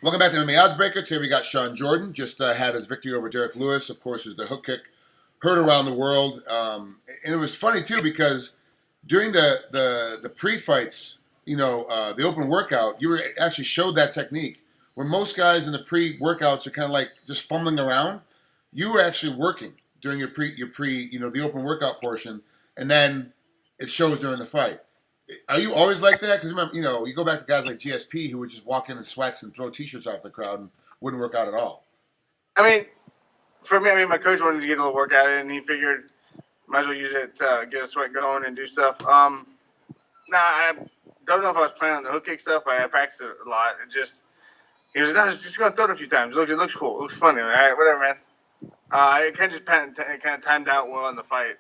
Welcome back to MMAOddsBreaker. Today we got Shawn Jordan. Just had his victory over Derrick Lewis. Of course, is the hook kick heard around the world. And it was funny, too, because during the pre-fights, the open workout, you were actually showed that technique. Where most guys in the pre-workouts are kind of like just fumbling around, you were actually working during the open workout portion, and then it shows during the fight. Are you always like that? Because remember, you go back to guys like GSP who would just walk in sweats and throw T-shirts out the crowd and wouldn't work out at all. I mean, for me, my coach wanted to get a little workout in, and he figured might as well use it to get a sweat going and do stuff. I don't know if I was planning on the hook kick stuff, but I practiced it a lot. He was like, no, just going to throw it a few times. It looks cool. It looks funny. All right, whatever, man. It kind of timed out well in the fight,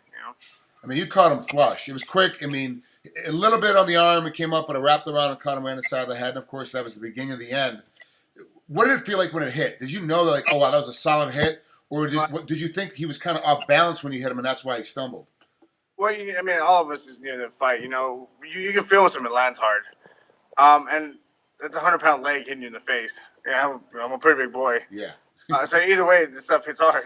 I mean, you caught him flush. It was quick. I mean, a little bit on the arm. It came up, but it wrapped around and caught him right on the side of the head. And, of course, that was the beginning of the end. What did it feel like when it hit? Did you know that, oh, wow, that was a solid hit? Or did you think he was kind of off balance when you hit him, and that's why he stumbled? Well, all of us near the fight, you can feel when something lands hard. And it's a 100-pound leg hitting you in the face. Yeah, I'm a pretty big boy. Yeah. So either way, this stuff hits hard,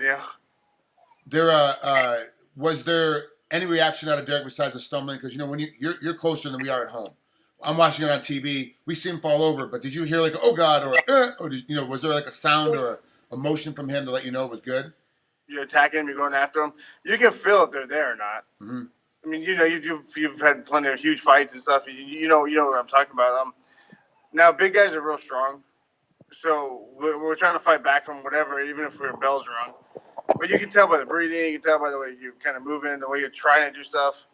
Was there any reaction out of Derrick besides the stumbling? Because, when you're closer than we are at home. I'm watching it on TV. We see him fall over, but did you hear like, oh, God, or was there like a sound or a motion from him to let you know it was good? You're attacking him, you're going after him. You can feel if they're there or not. Mm-hmm. I mean, you've had plenty of huge fights and stuff. You know what I'm talking about. Now big guys are real strong, so we're trying to fight back from whatever, even if our bell's rung. But you can tell by the breathing, you can tell by the way you're kind of moving, the way you're trying to do stuff.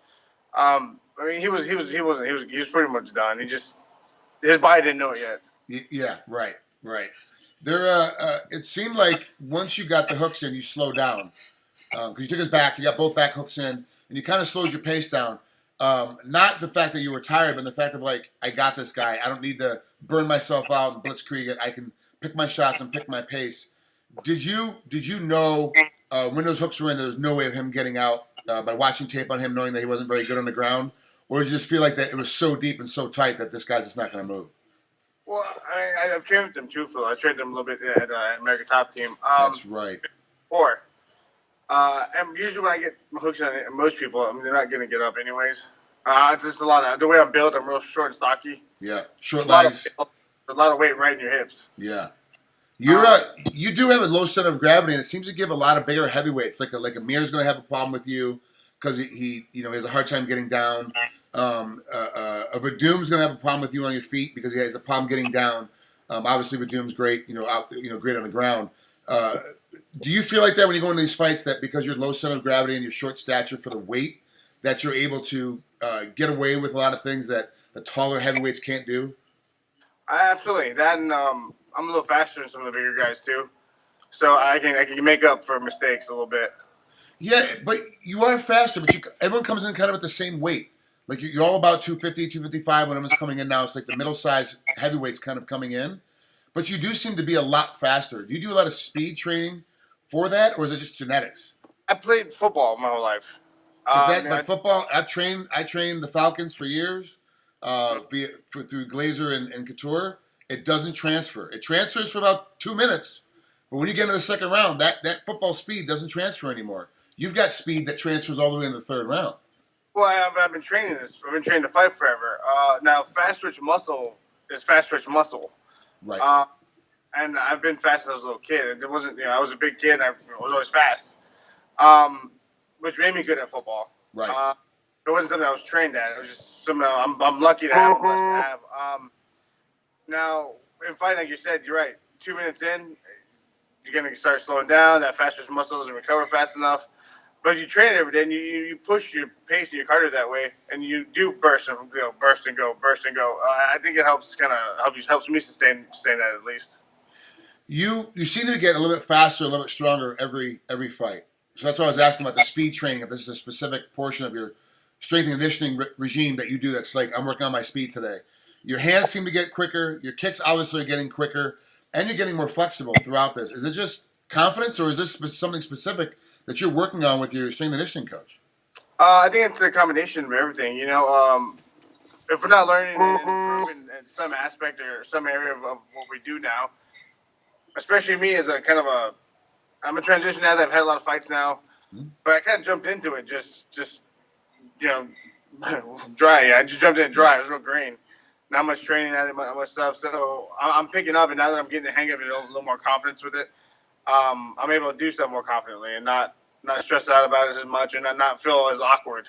I mean, he was pretty much done. His body didn't know it yet. Yeah, right. It seemed like once you got the hooks in, you slowed down because you took his back, you got both back hooks in, and you kind of slowed your pace down. Not the fact that you were tired, but the fact of like, I got this guy. I don't need to burn myself out and blitzkrieg it. I can pick my shots and pick my pace. Did you know when those hooks were in, there was no way of him getting out by watching tape on him, knowing that he wasn't very good on the ground? Or did you just feel like that it was so deep and so tight that this guy's just not going to move? Well, I've trained with them too, Phil. I trained them a little bit at American Top Team. That's right. And usually when I get hooks on most people, I mean, they're not going to get up anyways. It's just a lot of the way I'm built. I'm real short and stocky. Yeah, short legs. A lot of weight right in your hips. Yeah. You do have a low center of gravity, and it seems to give a lot of bigger heavyweights. Like Amir's going to have a problem with you because he has a hard time getting down. Verdum's going to have a problem with you on your feet because he has a problem getting down. Obviously, Verdum's great, great on the ground. Do you feel like that when you go into these fights that because you're low center of gravity and your short stature for the weight, that you're able to get away with a lot of things that the taller heavyweights can't do? Absolutely. That and I'm a little faster than some of the bigger guys too, so I can make up for mistakes a little bit. Yeah, but you are faster, but everyone comes in kind of at the same weight. Like you're all about 250, 255 when everyone's coming in now. It's like the middle-sized heavyweights kind of coming in. But you do seem to be a lot faster. Do you do a lot of speed training for that, or is it just genetics? I played football my whole life. Football, I trained the Falcons for years through Glazer and Couture. It doesn't transfer. It transfers for about 2 minutes. But when you get into the second round, that football speed doesn't transfer anymore. You've got speed that transfers all the way into the third round. Well, I've been training this. I've been training to fight forever. Now, fast twitch muscle is fast twitch muscle. Right. And I've been fast since I was a little kid. It wasn't, I was a big kid and I was always fast, which made me good at football. Right. It wasn't something I was trained at. It was just something I'm lucky to have. I'm blessed to have. Now, in fighting, like you said, you're right. 2 minutes in, you're going to start slowing down. That fast twitch muscle doesn't recover fast enough. But if you train every day and you push your pace and your cardio that way, and you do burst and go. I think it helps helps me sustain that at least. You seem to get a little bit faster, a little bit stronger every fight. So that's why I was asking about the speed training. If this is a specific portion of your strength and conditioning regime that you do, that's like I'm working on my speed today. Your hands seem to get quicker. Your kicks obviously are getting quicker, and you're getting more flexible throughout this. Is it just confidence, or is this something specific that you're working on with your strength and conditioning coach? I think it's a combination of everything. If we're not learning and improving in some aspect or some area of what we do now, especially me as a kind of I'm a transition as I've had a lot of fights now, but I kind of jumped into it just you know, dry. I just jumped in dry. It was real green. Not much training at it, much stuff. So I'm picking up, and now that I'm getting the hang of it, a little more confidence with it. I'm able to do stuff more confidently and not stress out about it as much, and not feel as awkward.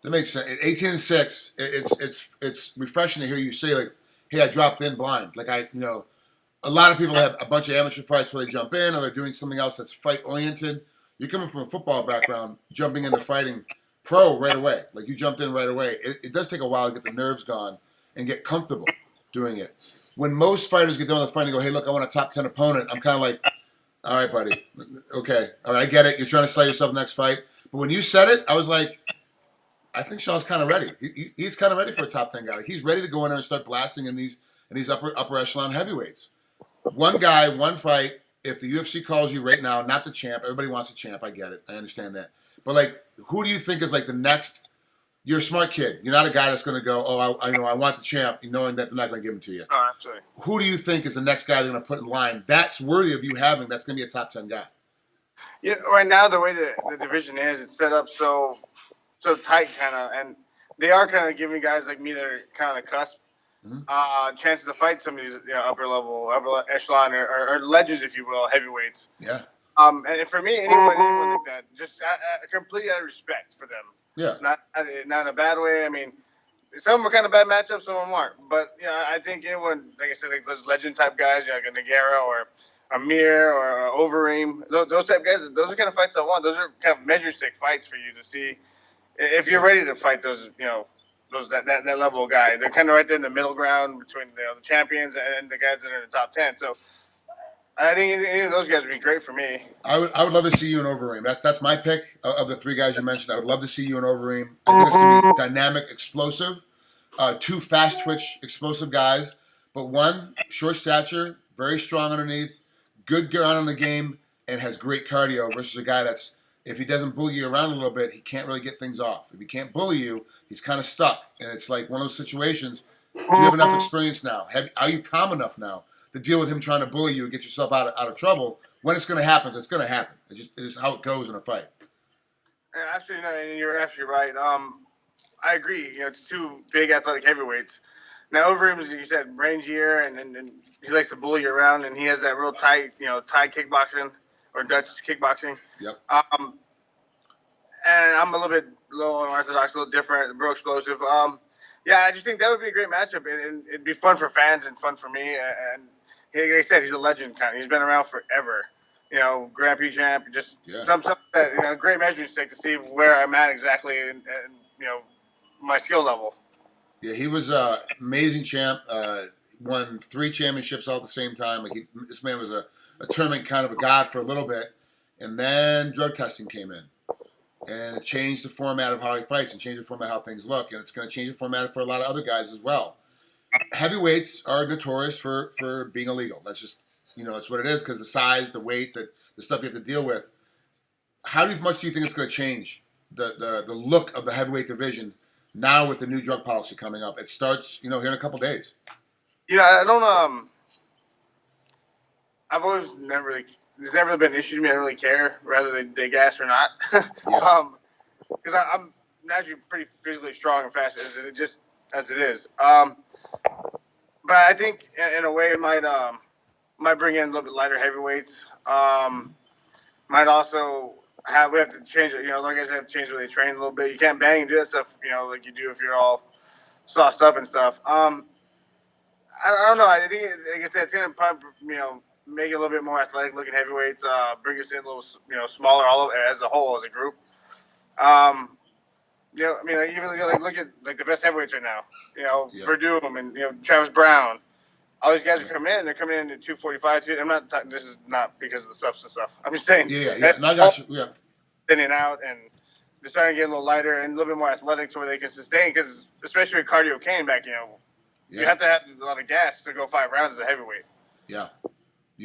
That makes sense. At 18-6, it's refreshing to hear you say, like, hey, I dropped in blind. Like, a lot of people have a bunch of amateur fights where they jump in or they're doing something else that's fight-oriented. You're coming from a football background, jumping into fighting pro right away. Like, you jumped in right away. It does take a while to get the nerves gone and get comfortable doing it. When most fighters get done with the fight and go, hey, look, I want a top 10 opponent, I'm kind of like, all right, buddy. Okay. All right, I get it. You're trying to sell yourself next fight. But when you said it, I was like, I think Sean's kind of ready. He's kind of ready for a top 10 guy. Like, he's ready to go in there and start blasting in these upper echelon heavyweights. One guy, one fight. If the UFC calls you right now, not the champ. Everybody wants a champ. I get it. I understand that. But, like, who do you think is, like, the next? You're a smart kid. You're not a guy that's going to go, oh, I want the champ, knowing that they're not going to give him to you. Oh, absolutely. Who do you think is the next guy they're going to put in line that's worthy of you having, that's going to be a top 10 guy? Yeah, right now the way the division is, it's set up so tight, kind of, and they are kind of giving guys like me that are kind of on the cusp chances to fight some of these upper echelon or legends, if you will, heavyweights. Yeah. And for me, anyone like that, just completely out of respect for them. Yeah. Not in a bad way. I mean, some of them are kind of bad matchups, some of them aren't. But I think anyone, like I said, like those legend type guys, like a Nogueira or Amir or Overeem, those type of guys, those are kind of fights I want. Those are kind of measure stick fights for you to see if you're ready to fight those, that level of guy. They're kind of right there in the middle ground between the champions and the guys that are in the top 10. So I think any of those guys would be great for me. I would love to see you in Overeem. That's my pick of the three guys you mentioned. I would love to see you in Overeem. I think it's going to be dynamic, explosive, two fast twitch, explosive guys. But one, short stature, very strong underneath, good ground on the game, and has great cardio versus a guy that's, if he doesn't bully you around a little bit, he can't really get things off. If he can't bully you, he's kind of stuck. And it's like one of those situations, do you have enough experience now? Are you calm enough now to deal with him trying to bully you and get yourself out of trouble? When it's going to happen, it's going to happen. It's just how it goes in a fight. Yeah, absolutely, no, you're absolutely right. I agree. It's two big athletic heavyweights. Now, Overeem, as you said, rangier, and he likes to bully you around, and he has that real tight, Thai kickboxing or Dutch kickboxing. Yep. And I'm a little unorthodox, a little different, real explosive. Yeah, I just think that would be a great matchup, and it'd be fun for fans and fun for me. And like I said, he's a legend kind of. He's been around forever. Grand Prix champ. Just some great measuring stick to see where I'm at exactly, and my skill level. Yeah, he was amazing champ. Won 3 championships all at the same time. Like this man was a tournament kind of a god for a little bit, and then drug testing came in, and it changed the format of how he fights and changed the format of how things look, and it's going to change the format for a lot of other guys as well. Heavyweights are notorious for being illegal. That's just it's what it is because the size, the weight, the stuff you have to deal with. How much do you think it's going to change the look of the heavyweight division now with the new drug policy coming up? It starts here in a couple days. I don't. I've always there's never been an issue to me. I don't really care whether they gas or not. Because I'm naturally pretty physically strong and fast as it is. But I think in a way it might bring in a little bit lighter heavyweights. Might also we have to change it. Like I said, have to change the way they train a little bit. You can't bang and do that stuff. Like you do if you're all sauced up and stuff. I don't know. I think, like I said, it's gonna probably make it a little bit more athletic looking heavyweights. Bring us in a little smaller all as a whole as a group. Even look at the best heavyweights right now. Verdum and Travis Brown. All these guys are coming in. They're coming in at 245. I'm not talking. This is not because of the substance stuff. I'm just saying. Yeah. No, I got you. Yeah. Thinning out and they're starting to get a little lighter and a little bit more athletic to where they can sustain. Because especially with cardio cane back, you have to have a lot of gas to go 5 rounds as a heavyweight. Yeah.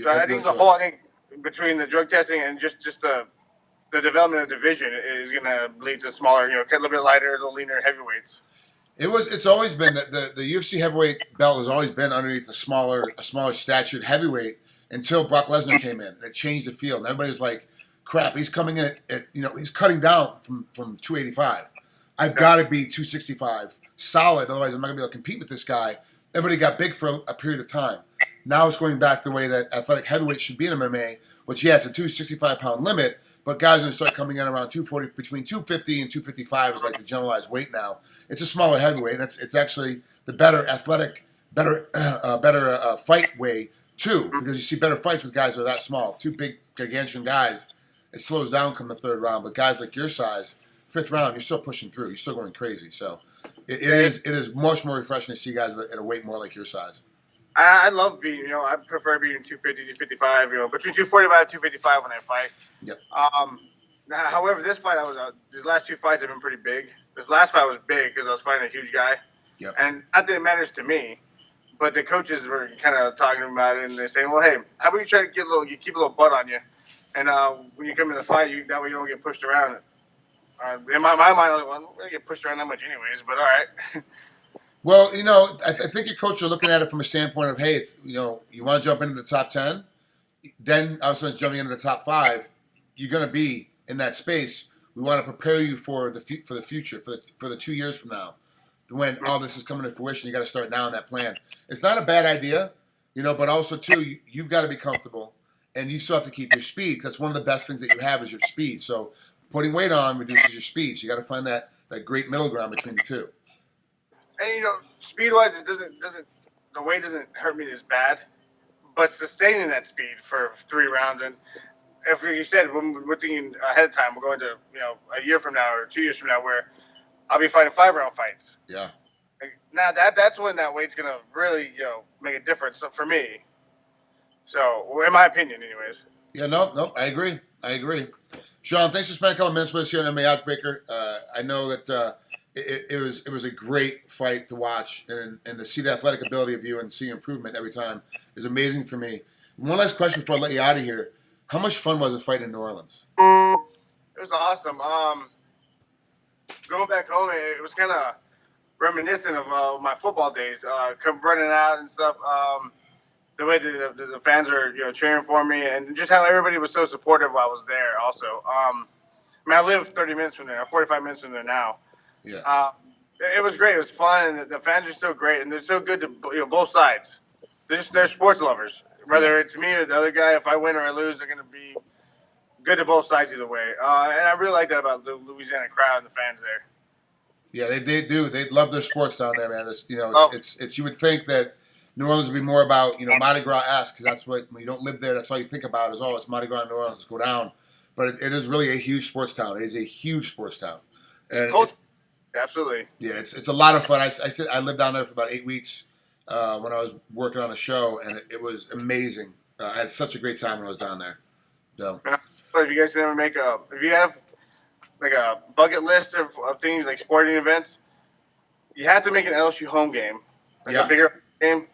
So I think between the drug testing and just the development of the division is going to lead to smaller, a little bit lighter, a little leaner heavyweights. It's always been that the UFC heavyweight belt has always been underneath a smaller statured heavyweight until Brock Lesnar came in, and it changed the field. And everybody's like, crap, he's coming in at he's cutting down from 285. I've got to be 265 solid, otherwise I'm not going to be able to compete with this guy. Everybody got big for a period of time. Now it's going back the way that athletic heavyweight should be in MMA, which, it's a 265-pound limit, but guys are going to start coming in around 240, between 250 and 255 is like the generalized weight now. It's a smaller heavyweight, and it's actually the better athletic, better fight way, too, because you see better fights with guys that are that small. Two big, gargantuan guys, it slows down come the third round, but guys like your size, fifth round, you're still pushing through. You're still going crazy. So it is much more refreshing to see guys at a weight more like your size. I love being, I prefer being 250, 255, between 245 and 255 when I fight. Yep. However, this fight, these last two fights have been pretty big. This last fight was big because I was fighting a huge guy. Yep. And not that it matters to me, but the coaches were kind of talking about it, and they're saying, well, hey, how about you try to keep a little butt on you, and when you come in the fight, that way you don't get pushed around. In my mind, I was like, well, I'm not going to get pushed around that much anyways, but all right. Well, I think your coach are looking at it from a standpoint of, hey, it's you want to jump into the top 10, then all of a sudden jumping into the top 5, you're going to be in that space. We want to prepare you for the future, for the 2 years from now, when all this is coming to fruition. You got to start now in that plan. It's not a bad idea, but also too, you've got to be comfortable, and you still have to keep your speed. That's one of the best things that you have is your speed. So putting weight on reduces your speed. So you got to find that great middle ground between the two. And speed-wise, the weight doesn't hurt me as bad, but sustaining that speed for 3 rounds, and if you said we're thinking ahead of time, we're going to a year from now or 2 years from now where I'll be fighting 5-round fights. Yeah. Now that's when that weight's gonna really make a difference for me. So, in my opinion, anyways. Yeah. No. I agree. Shawn, thanks for spending a couple minutes with us here on MMAOddsBreaker. I know that. It was a great fight to watch, and to see the athletic ability of you and see improvement every time is amazing for me. One last question before I let you out of here. How much fun was it fighting in New Orleans? It was awesome. Going back home, it was kind of reminiscent of my football days. Running out and stuff. The way the fans were cheering for me, and just how everybody was so supportive while I was there. Also, I live 30 minutes from there, 45 minutes from there now. Yeah. It was great. It was fun, and the fans are so great, and they're so good to both sides. They're sports lovers. Whether it's me or the other guy, if I win or I lose, they're going to be good to both sides either way. And I really like that about the Louisiana crowd and the fans there. Yeah, they do. They love their sports down there, man. It's it's you would think that New Orleans would be more about Mardi Gras-esque, because that's what when you don't live there, that's all you think about is it's Mardi Gras in New Orleans, go down. But it is really a huge sports town. It is a huge sports town. And absolutely. Yeah, it's a lot of fun. I lived down there for about 8 weeks when I was working on a show, and it was amazing. I had such a great time when I was down there. So, if you guys can ever if you have like a bucket list of things like sporting events, you have to make an LSU home game, a bigger game,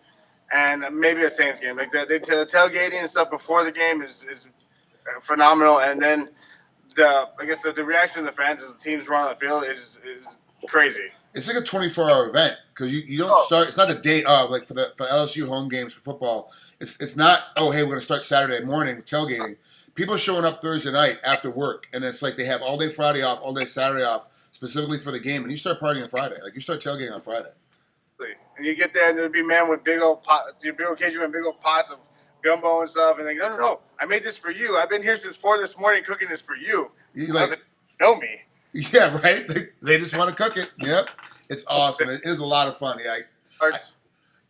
and maybe a Saints game. Like the tailgating and stuff before the game is phenomenal, and then the reaction of the fans as the teams run on the field is crazy. It's like a 24-hour event because you don't start. It's not the day of for LSU home games for football. It's not hey, we're going to start Saturday morning tailgating. People showing up Thursday night after work, and it's like they have all day Friday off, all day Saturday off, specifically for the game, and you start partying on Friday. Like you start tailgating on Friday. And you get there, and there'll be men with big old occasion with big old pots of gumbo and stuff, and they go, no, I made this for you. I've been here since 4 this morning cooking this for you. I was like, know me. Yeah, right. They just want to cook it. Yep, it's awesome. It is a lot of fun. Yeah,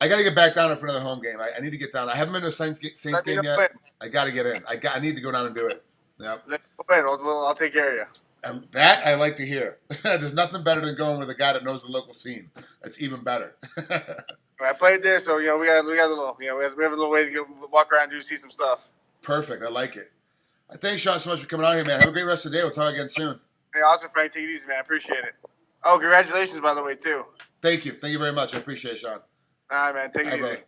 I got to get back down there for another home game. I need to get down. I haven't been to a Saints game yet. I got to get in. I need to go down and do it. Yep. I'll take care of you. That I like to hear. There's nothing better than going with a guy that knows the local scene. That's even better. I played there, so we got a little we have a little way to walk around and see some stuff. Perfect. I like it. Thanks, Shawn, so much for coming out here, man. Have a great rest of the day. We'll talk again soon. Hey, awesome, Frank. Take it easy, man. I appreciate it. Oh, congratulations, by the way, too. Thank you. Thank you very much. I appreciate it, Shawn. All right, man. Take it easy. Brother.